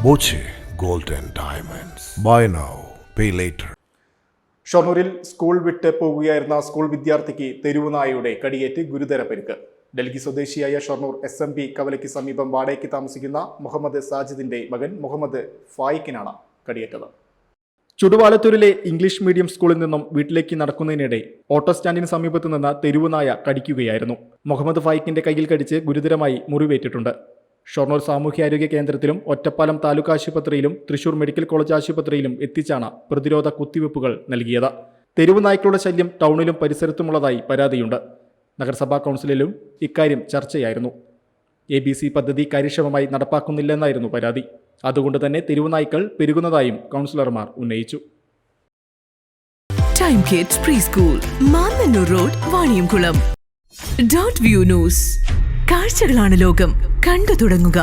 Boche gold and diamonds. Buy now pay later. ഷൊർണൂരിൽ school വിട്ട് പോകുകയായിരുന്ന സ്കൂൾ വിദ്യാർത്ഥിക്ക് തെരുവുനായയുടെ കടിയേറ്റ് ഗുരുതര പരിക്ക്. ഡൽഹി സ്വദേശിയായ ഷൊർണൂർ SMB കവലയ്ക്ക് സമീപം വാടകയ്ക്ക് താമസിക്കുന്ന മുഹമ്മദ് സാജിദിന്റെ മകൻ മുഹമ്മദ് ഫായിക്കിനാണ് കടിയേറ്റത്. ചുടുവാലത്തൂരിലെ ഇംഗ്ലീഷ് മീഡിയം സ്കൂളിൽ നിന്നും വീട്ടിലേക്ക് നടക്കുന്നതിനിടെ ഓട്ടോ സ്റ്റാൻഡിന് സമീപത്തു നിന്ന് തെരുവുനായ കടിക്കുകയായിരുന്നു. മുഹമ്മദ് ഫായിക്കിന്റെ കയ്യിൽ കടിച്ച് ഗുരുതരമായി മുറിവേറ്റിട്ടുണ്ട്. ഷൊർണൂർ സാമൂഹ്യാരോഗ്യ കേന്ദ്രത്തിലും ഒറ്റപ്പാലം താലൂക്ക് ആശുപത്രിയിലും തൃശൂർ മെഡിക്കൽ കോളേജ് ആശുപത്രിയിലും എത്തിച്ചാണ് പ്രതിരോധ കുത്തിവയ്പ്പുകൾ നൽകിയത്. തെരുവുനായ്ക്കളുടെ ശല്യം ടൗണിലും പരിസരത്തുമുള്ളതായി പരാതിയുണ്ട്. നഗരസഭാ കൗൺസിലിലും ഇക്കാര്യം ചർച്ചയായിരുന്നു. ABC പദ്ധതി കാര്യക്ഷമമായി നടപ്പാക്കുന്നില്ലെന്നായിരുന്നു പരാതി. അതുകൊണ്ട് തന്നെ തെരുവുനായ്ക്കൾ പെരുകുന്നതായും കൗൺസിലർമാർ ഉന്നയിച്ചു. Time kids pre school, Mannannur road, Vaniyamkulam. Dot view news. കാഴ്ചകളാണ് ലോകം, കണ്ടു തുടങ്ങുക.